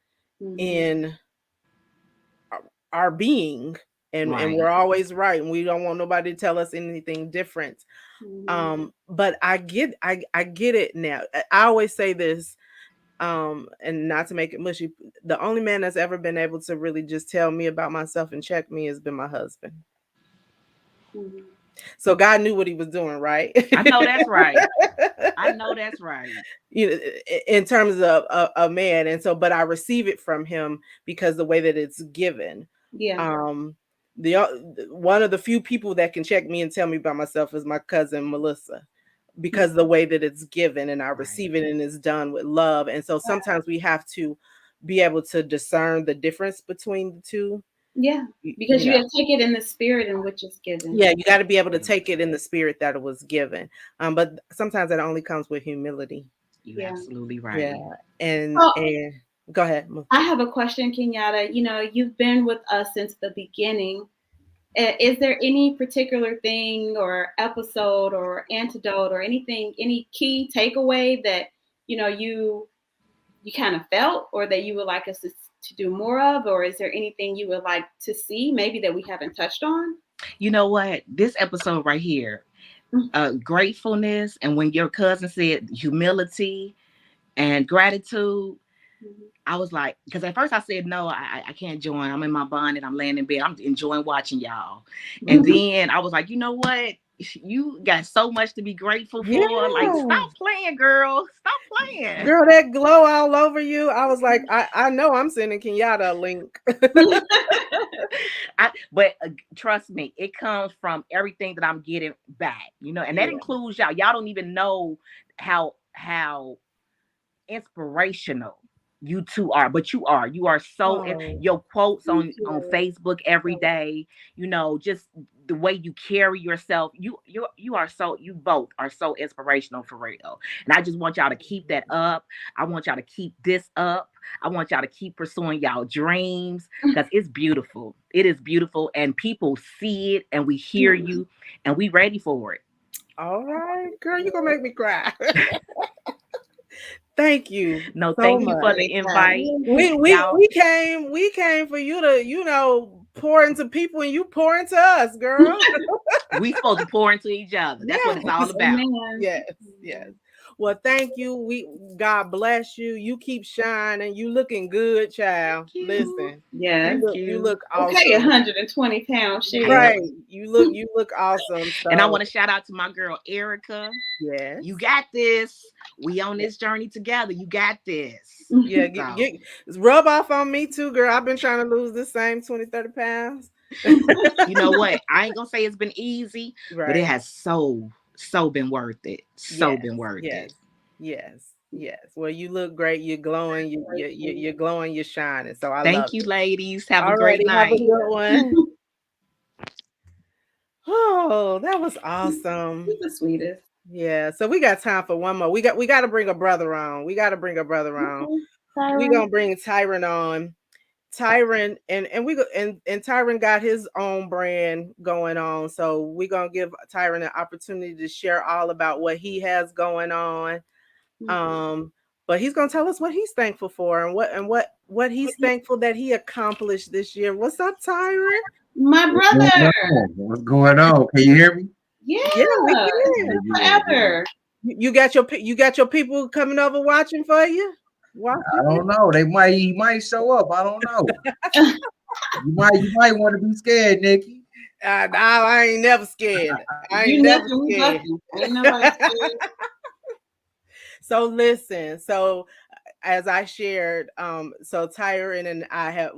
in our being, and we're always right, and we don't want nobody to tell us anything different. But I get it now. I always say this, and not to make it mushy, the only man that's ever been able to really just tell me about myself and check me has been my husband. So God knew what he was doing, right? I know that's right. I know that's right. In terms of a man, and so, but I receive it from him because the way that it's given. One of the few people that can check me and tell me about myself is my cousin Melissa, because the way that it's given, and I receive it, and it's done with love. And so sometimes we have to be able to discern the difference between the two. Yeah, because you have to take it in the spirit in which it's given. Yeah, you got to be able to take it in the spirit that it was given. But sometimes that only comes with humility. You're absolutely right. Yeah, and go ahead. I have a question, Kenyatta. You've been with us since the beginning. Is there any particular thing or episode or antidote or anything, any key takeaway that you kind of felt, or that you would like us to do more of, or is there anything you would like to see maybe that we haven't touched on? You know what? This episode right here, gratefulness, and when your cousin said humility and gratitude, I was like, because at first I said, no, I can't join. I'm in my bonnet. I'm laying in bed. I'm enjoying watching y'all. And then I was like, you know what? You got so much to be grateful for. Yeah. Like, stop playing, girl. Stop playing. Girl, that glow all over you. I was like, I know I'm sending Kenyatta a link. But trust me, it comes from everything that I'm getting back, and that includes y'all. Y'all don't even know how inspirational you two are, but you are so your quotes on Facebook every day, just the way you carry yourself, you both are so inspirational, for real. And I just want y'all to keep that up. I want y'all to keep this up. I want y'all to keep pursuing y'all dreams, because it's beautiful. It is beautiful, and people see it, and we hear you, and we ready for it. All right, girl, you're gonna make me cry. Thank you. No, thank you for the invite. We came for you to, pour into people, and you pour into us, girl. We supposed to pour into each other. That's what it's all about. Yes. Well, thank you. God bless you. You keep shining. You looking good, child. Listen. Yeah. You look awesome. Okay, 120 pounds. Shit. Right. You look awesome. So. And I want to shout out to my girl Erica. Yes. You got this. We on this journey together. You got this. Yeah. Rub off on me too, girl. I've been trying to lose the same 20-30 pounds. You know what? I ain't gonna say it's been easy, but it has so been worth it. Been worth it. Yes. Well, you look great. You're glowing. You're glowing. You're shining. So I thank you, ladies. Have a great night. Have a good one. Oh, that was awesome. You're the sweetest. Yeah. So we got time for one more. We got to bring a brother on. We're gonna bring Tyron on. Tyron and Tyron got his own brand going on, so we're gonna give Tyron an opportunity to share all about what he has going on. but he's gonna tell us what he's thankful for and what he's thankful that he accomplished this year. What's up, Tyron? My brother. What's going on? Can you hear me? Yeah, we can. Forever. You got your people coming over watching for you? Watching? I don't know. He might show up. I don't know. you might want to be scared, Nikki. I ain't never scared. I ain't never scared. Ain't nobody scared. So listen, so as I shared, so Tyron and I have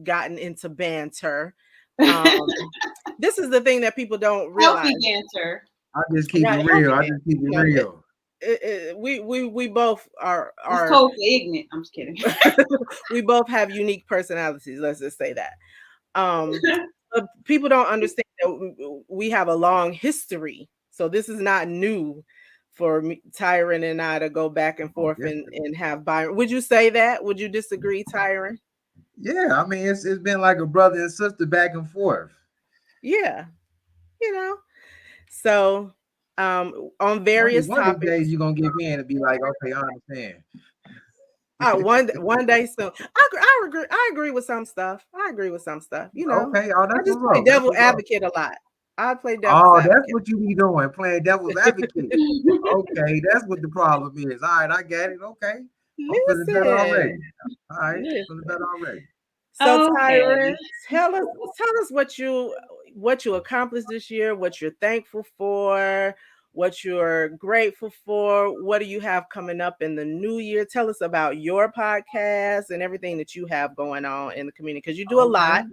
gotten into banter. This is the thing that people don't realize. Healthy banter. I just keep it real. I just keep it real. We both are cold for ignorant. I'm just kidding. We both have unique personalities. Let's just say that. But people don't understand that we have a long history. So this is not new for Tyron and I to go back and forth and have Byron. Would you say that? Would you disagree, Tyron? Yeah, I mean it's been like a brother and sister back and forth. Yeah, So on various topics, days you're gonna give in and be like, okay, I understand. One day soon. I agree with some stuff. Okay, I just play devil advocate a lot. I play devil advocate. That's what you be doing, playing devil's advocate. Okay, that's what the problem is. All right, I get it. Okay. I'm feeling better already. All right, feeling better already. So Tyron, tell us what you accomplished this year, what you're thankful for, what you're grateful for. What do you have coming up in the new year? Tell us about your podcast and everything that you have going on in the community, because you do a lot.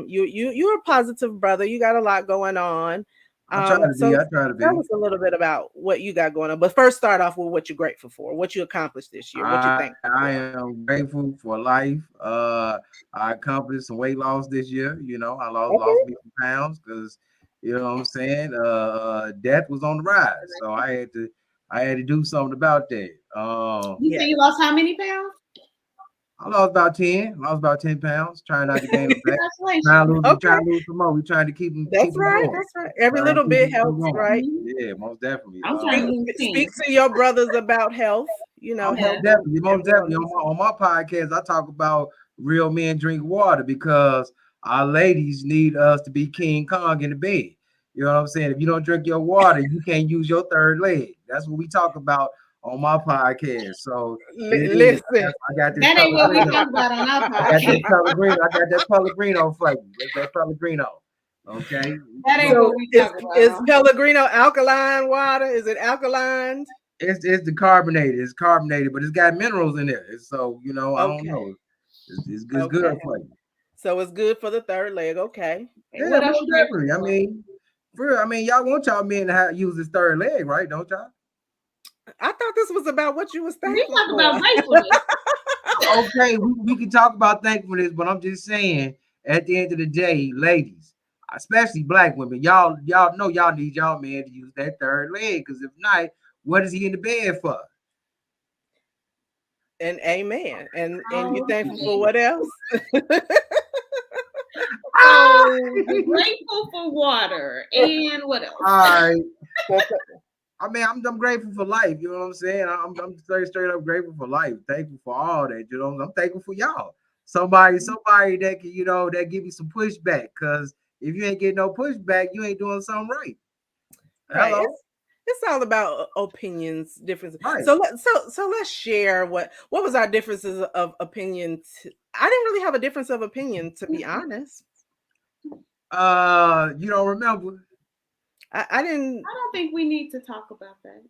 You're a positive brother. You got a lot going on. I try to be. Tell us a little bit about what you got going on. But first, start off with what you're grateful for, what you accomplished this year, what you think. I am grateful for life. I accomplished some weight loss this year. I lost me some pounds because, you know what I'm saying, death was on the rise. So I had to do something about that. You say you lost how many pounds? I lost about 10. Lost about 10 pounds. Trying not to gain them back. Trying to lose some more. We're trying to keep them. That's right. Every little bit helps, right? Yeah, most definitely. I'm trying to speak to your brothers about health. Most definitely. On my podcast, I talk about real men drink water because our ladies need us to be King Kong in the bed. You know what I'm saying? If you don't drink your water, you can't use your third leg. That's what we talk about on my podcast. So listen, I got this. That ain't what we talk about on our podcast. I got that Pellegrino for you. That's that Pellegrino. Okay. That ain't what we talk about. Is Pellegrino alkaline water? Is it alkaline? It's the carbonated. It's carbonated, but it's got minerals in there. So I don't know. It's good for you. So it's good for the third leg. Okay. Yeah, definitely. I mean, y'all want y'all men to use this third leg, right? Don't y'all? I thought this was about what you was thankful for. We talk about gratefulness. Okay, we can talk about thankfulness, but I'm just saying, at the end of the day, ladies, especially black women, y'all know y'all need y'all man to use that third leg, because if not, what is he in the bed for? And amen. And you thankful for what else? So grateful for water and what else? All right. I mean, I'm grateful for life. You know what I'm saying? I'm straight up grateful for life. Thankful for all that. I'm thankful for y'all. Somebody that can, that give you some pushback. Because if you ain't getting no pushback, you ain't doing something right. Hello. It's all about opinions, differences. Right. So let's share what was our differences of opinion. I didn't really have a difference of opinion, to be honest. You don't remember? I didn't. I don't think we need to talk about that.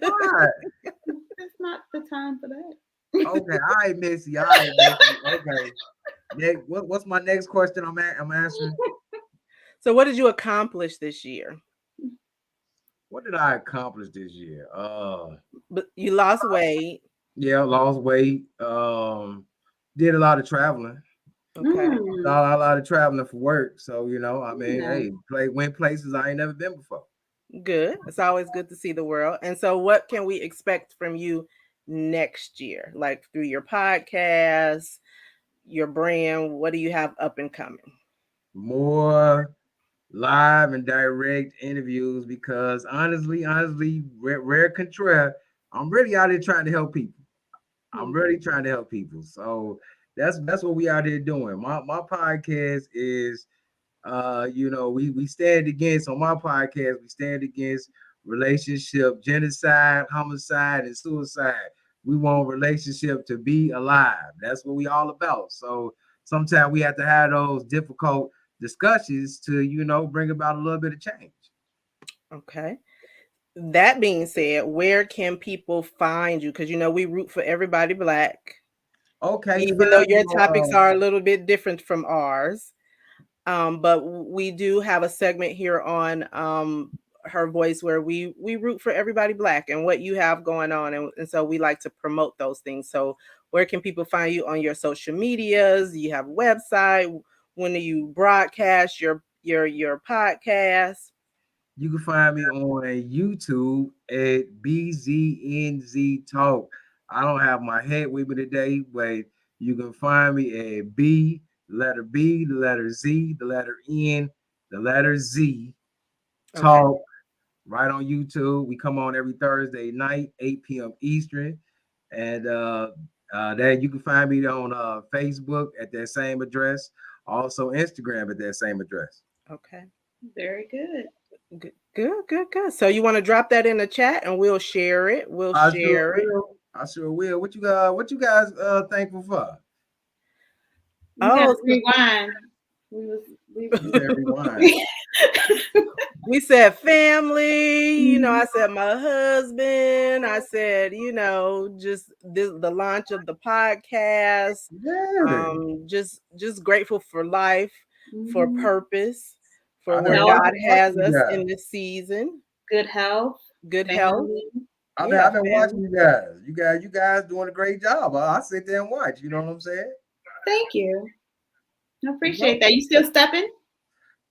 Why? It's not the time for that. Okay, all right, Missy. All right, Missy. Okay. What's my next question? I'm answering. So, what did you accomplish this year? What did I accomplish this year? But you lost weight. Yeah, lost weight. Did a lot of traveling. Okay. A lot of traveling for work. So, went places I ain't never been before. Good. It's always good to see the world. And so what can we expect from you next year? Like through your podcast, your brand, what do you have up and coming? More live and direct interviews, because honestly, Rare Contraire I'm really out here trying to help people. I'm really trying to help people. So that's what we out here doing. My podcast is we stand against on my podcast, we stand against relationship genocide, homicide, and suicide. We want relationship to be alive. That's what we all about. So sometimes we have to have those difficult discussions to, bring about a little bit of change. Okay. That being said, where can people find you? Because we root for everybody Black. Okay. Even though your topics are a little bit different from ours. But we do have a segment here on Her Voice where we root for everybody Black and what you have going on. And so we like to promote those things. So where can people find you on your social medias? You have a website. When do you broadcast your podcast? You can find me on YouTube at BZNZ Talk. I don't have my head with me today, but you can find me at B, the letter B, the letter Z, the letter N, the letter Z Talk, right on YouTube. We come on every Thursday night, 8 p.m. Eastern. And then you can find me on Facebook at that same address. Also Instagram at that same address. Okay. Very good. Good. So you want to drop that in the chat and we'll share it. I sure will. What you guys thankful for? Rewind. Rewind. We said family, I said my husband, I said, just the launch of the podcast. Just grateful for life, for purpose, for where God has us in this season. Good health. Good health. I've been watching you guys. You guys doing a great job. I sit there and watch. You know what I'm saying? Thank you. I appreciate that. You still stepping?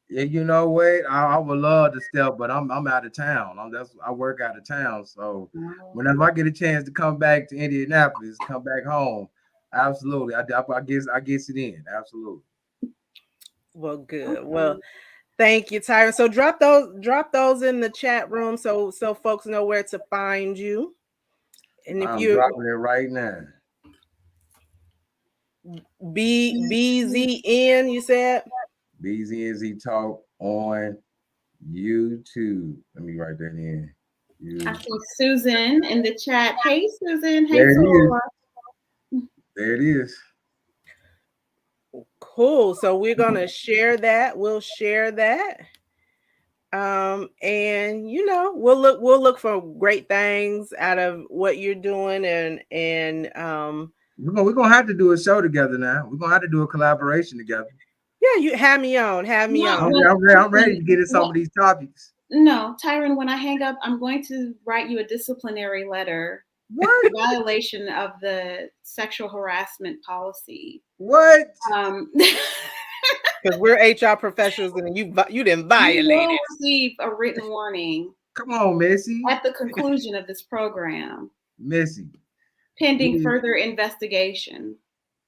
Yeah, you know what? I would love to step, but I'm out of town. I work out of town. So whenever I get a chance to come back to Indianapolis, come back home, absolutely. I guess it in. Absolutely. Well, good. Okay. Well, thank you, Tyron. So drop those in the chat room so folks know where to find you. And if I'm dropping it right now. BZN, you said? BZNZ Talk on YouTube. Let me write that in. I see Susan in the chat. Hey, Susan. Hey, there it is. Cool. So we're gonna share that. We'll share that. And we'll look for great things out of what you're doing, and we're gonna have to do a show together now. We're gonna have to do a collaboration together. Yeah, you have me on. I'm ready to get in some of these topics. No, Tyron, when I hang up, I'm going to write you a disciplinary letter. What? Violation of the sexual harassment policy. What? Because we're HR professionals and you didn't violate it. You will receive a written warning. Come on, Missy. At the conclusion of this program. Missy. Pending further investigation.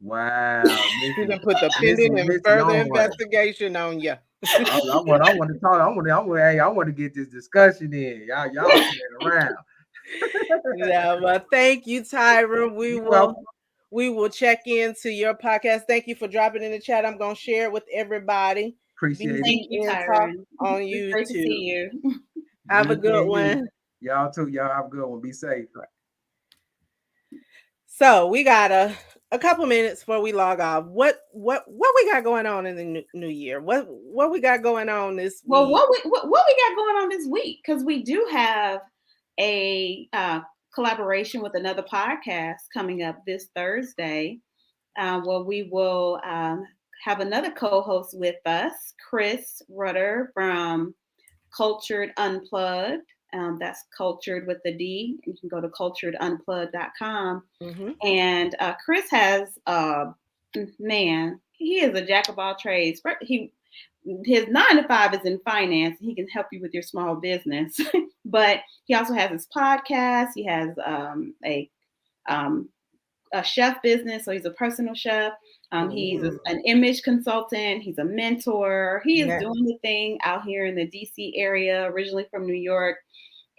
Wow. You can put the pending and further investigation on you. I want to talk. I want to get this discussion in. Y'all playing around. Yeah, well, thank you, Tyron. We will check into your podcast. Thank you for dropping in the chat. I'm gonna share it with everybody. Appreciate it. Thank you, Tyron. On YouTube. Great to see you. Have a good one. Y'all too. Y'all have a good one. Be safe. So we got a couple minutes before we log off. What we got going on in the new year? What we got going on this week? Well, what we got going on this week? Because we do have a collaboration with another podcast coming up this Thursday, where we will have another co-host with us, Chris Rutter from Cultured Unplugged. That's Cultured with the D. You can go to culturedunplugged.com. Mm-hmm. And Chris has, he is a jack of all trades. His 9-to-5 is in finance. He can help you with your small business, but he also has his podcast. He has a chef business, so he's a personal chef. He's an image consultant. He's a mentor. He is doing the thing out here in the DC area, originally from New York.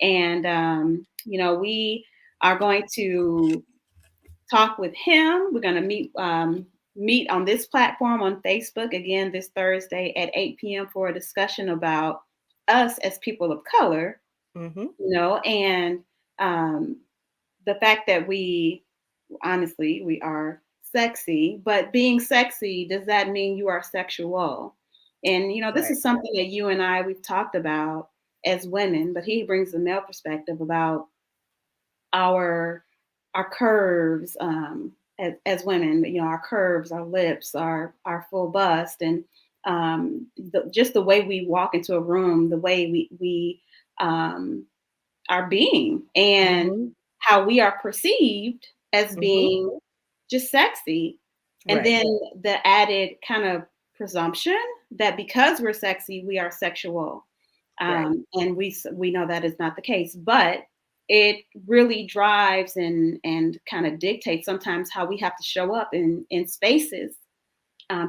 And, we are going to talk with him. We're going to meet on this platform on Facebook again this Thursday at 8 p.m. for a discussion about us as people of color, you know, and the fact that we are sexy, but being sexy, does that mean you are sexual? And, you know, this is something that you and we've talked about as women, but he brings the male perspective about our curves as women, you know, our curves, our lips, our full bust, and just the way we walk into a room, the way we are being, and how we are perceived as being just sexy. And then the added kind of presumption that because we're sexy, we are sexual. And we know that is not the case, but it really drives and kind of dictates sometimes how we have to show up in spaces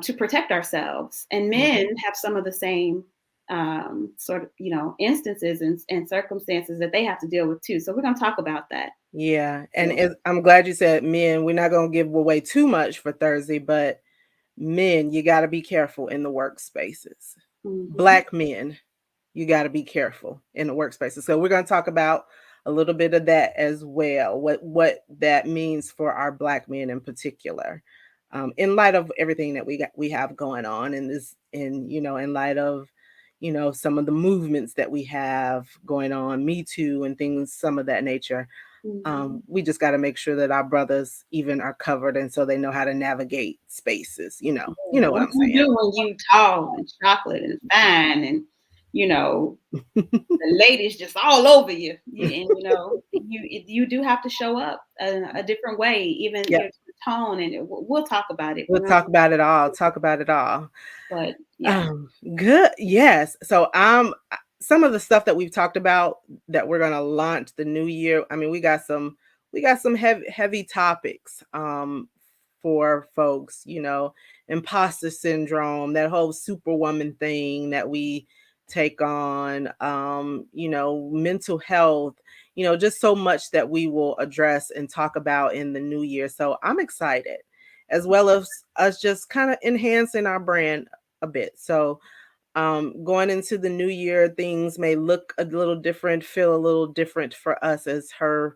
to protect ourselves. And men have some of the same sort of, you know, instances and circumstances that they have to deal with too. So we're going to talk about that. Yeah. And I'm glad you said men. We're not going to give away too much for Thursday, but men, you got to be careful in the workspaces. Black men, you got to be careful in the workspaces. So we're going to talk about a little bit of that as well. What that means for our Black men in particular, in light of everything that we have going on in this, you know, in light of, you know, some of the movements that we have going on, Me Too and things, some of that nature. We just got to make sure that our brothers even are covered, and so they know how to navigate spaces. You know what I'm saying. You do when you tall and chocolate and fine, and you know the ladies just all over you, and you know you do have to show up a different way, even your tone, and we'll talk about it. We'll talk about it all. Talk about it all. But yeah, good. Yes. So some of the stuff that we've talked about that we're gonna launch the new year. I mean, we got some heavy topics for folks, you know, imposter syndrome, that whole superwoman thing that we take on, you know, mental health, you know, just so much that we will address and talk about in the new year. So I'm excited, as well as us just kind of enhancing our brand a bit. So going into the new year, things may look a little different, feel a little different for us as Her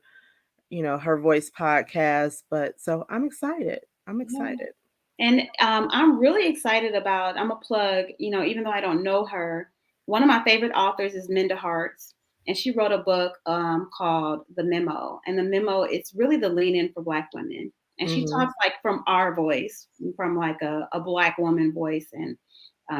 Voice podcast. But so I'm excited. And I'm really excited about, I'm a plug, you know, even though I don't know her, one of my favorite authors is Minda Harts, and she wrote a book called The Memo. And The Memo, it's really the lean in for Black women. And she talks like from our voice, from like a Black woman voice. And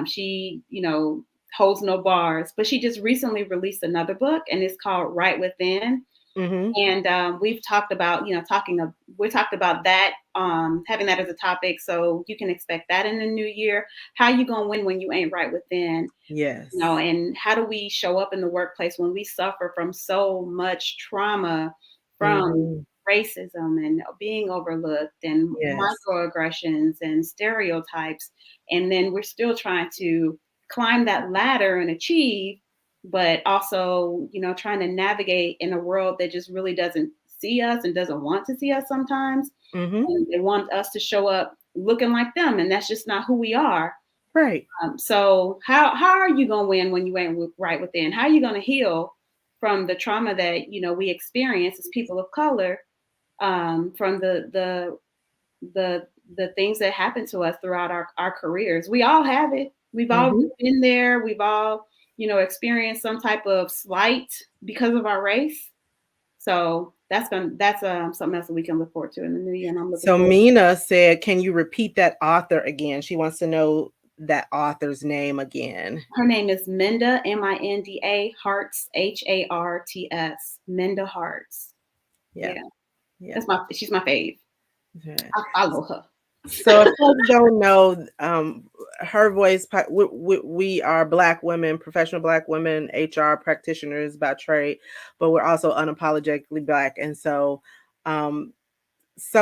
she, you know, holds no bars, but she just recently released another book, and it's called Right Within. And we've talked about, you know, we talked about that, having that as a topic. So you can expect that in the new year. How you gonna win when you ain't right within? Yes. You know, and how do we show up in the workplace when we suffer from so much trauma from racism and being overlooked and microaggressions and stereotypes, and then we're still trying to climb that ladder and achieve, but also, you know, trying to navigate in a world that just really doesn't see us and doesn't want to see us sometimes. And they want us to show up looking like them, and that's just not who we are. Right. So how are you going to win when you ain't right within? How are you going to heal from the trauma that, you know, we experience as people of color, from the things that happen to us throughout our careers? We all have it. We've all been there. We've all, you know, experienced some type of slight because of our race. So that's something else that we can look forward to in the new year. And I'm looking forward. Mina said, can you repeat that author again? She wants to know that author's name again. Her name is Minda, Minda Harts, Harts, Minda Harts. Yeah. She's my fave. Okay. I follow her. So if folks don't know, Her Voice, we are Black women, professional Black women, HR practitioners by trade, but we're also unapologetically Black. And so some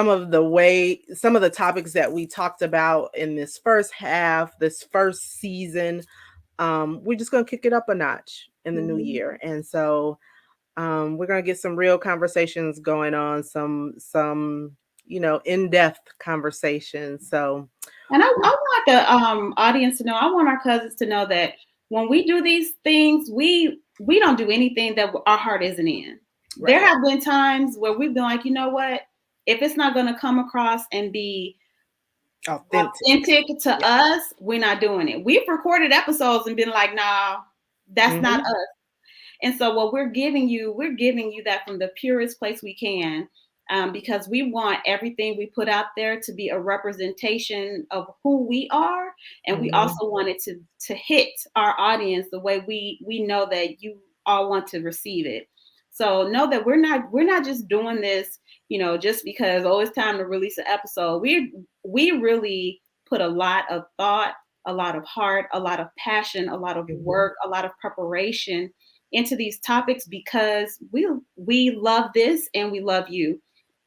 of the topics that we talked about in this first season, we're just going to kick it up a notch in the new year. And so We're going to get some real conversations going on, some in-depth conversations. So, and I want the audience to know, I want our cousins to know that when we do these things, we don't do anything that our heart isn't in. Right. There have been times where we've been like, you know what, if it's not going to come across and be authentic to us, we're not doing it. We've recorded episodes and been like, nah, that's not us. And so what we're giving you that from the purest place we can, because we want everything we put out there to be a representation of who we are. And we also want it to hit our audience the way we know that you all want to receive it. So know that we're not just doing this, just because, it's time to release an episode. We really put a lot of thought, a lot of heart, a lot of passion, a lot of work, a lot of preparation into these topics, because we love this and we love you.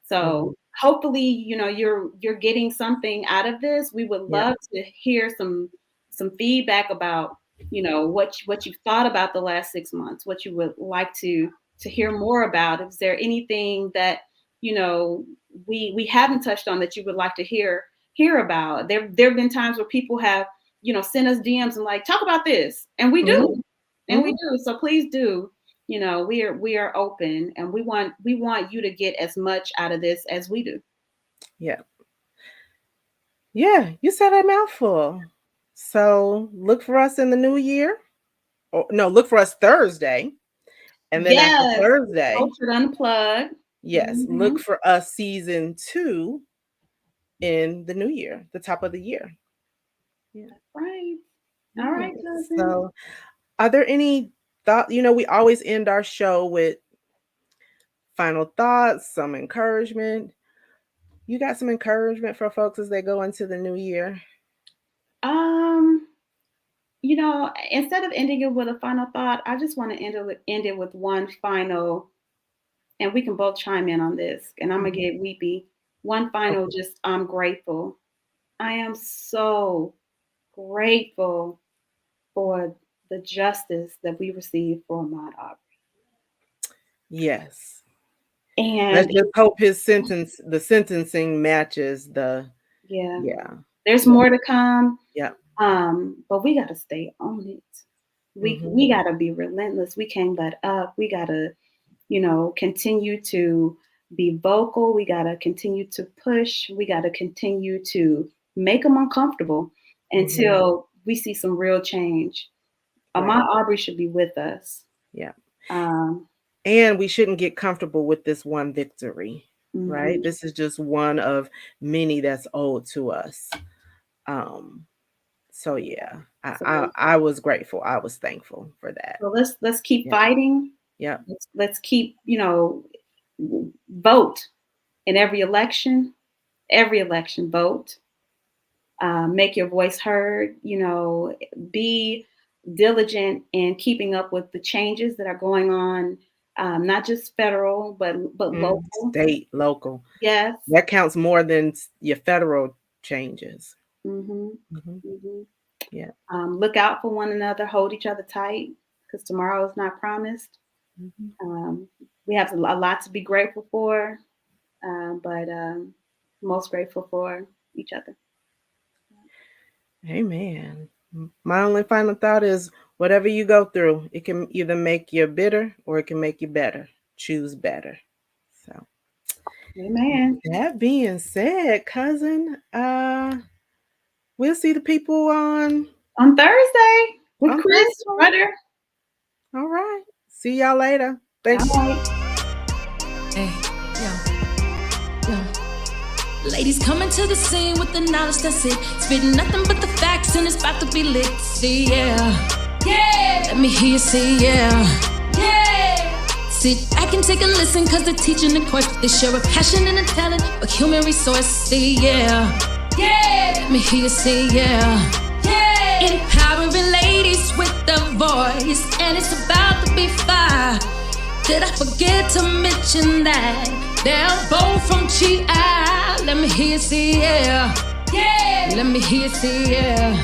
So hopefully, you're getting something out of this. We would love to hear some feedback about, what you've thought about the last 6 months, what you would like to hear more about. Is there anything that, we haven't touched on that you would like to hear about? There have been times where people have, sent us DMs and like, talk about this. And we do. And we do. So please do. We are open, and we want you to get as much out of this as we do. Yeah. Yeah, you said a mouthful. So look for us in the new year. Look for us Thursday. And then after Thursday, Unplugged. Yes, look for us season 2 in the new year, the top of the year. Yeah. Right. All right, cousin. So are there any thoughts? We always end our show with final thoughts, some encouragement. You got some encouragement for folks as they go into the new year? Instead of ending it with a final thought, I just want to end it with one final, and we can both chime in on this, and I'm going to get weepy. One final, just, I'm grateful. I am so grateful for the justice that we received for Ahmaud Arbery. Yes. And let's just hope the sentencing matches the. Yeah. There's more to come. Yeah. But we got to stay on it. We got to be relentless. We can't let up. We got to, continue to be vocal. We got to continue to push. We got to continue to make them uncomfortable until we see some real change. Ahmaud Arbery should be with us. Yeah. And we shouldn't get comfortable with this one victory, right? This is just one of many that's owed to us. So yeah, I was grateful. I was thankful for that. So let's keep fighting. Yeah. Let's keep, vote in every election, vote. Make your voice heard, be diligent in keeping up with the changes that are going on, not just federal, but local. State, local. Yes. That counts more than your federal changes. Yeah. Look out for one another, hold each other tight, because tomorrow is not promised. We have a lot to be grateful for, but most grateful for each other. Amen. My only final thought is, whatever you go through, it can either make you bitter or it can make you better. Choose better. So, amen. That being said, cousin, we'll see the people on Thursday with Chris Rudder. All right. See y'all later. Thanks. Hey, yo. Ladies coming to the scene with the knowledge that's it. Spitting nothing but the facts and it's about to be lit. See, yeah. Let me hear you say, yeah. Sit back and take a listen, cause they're teaching the course. They share a passion and a talent, a human resource. See, yeah. Let me hear you say, yeah. Empowering ladies with a voice, and it's about to be fire. Did I forget to mention that they're both from GI? Let me hear you say, yeah. Let me hear you say, yeah.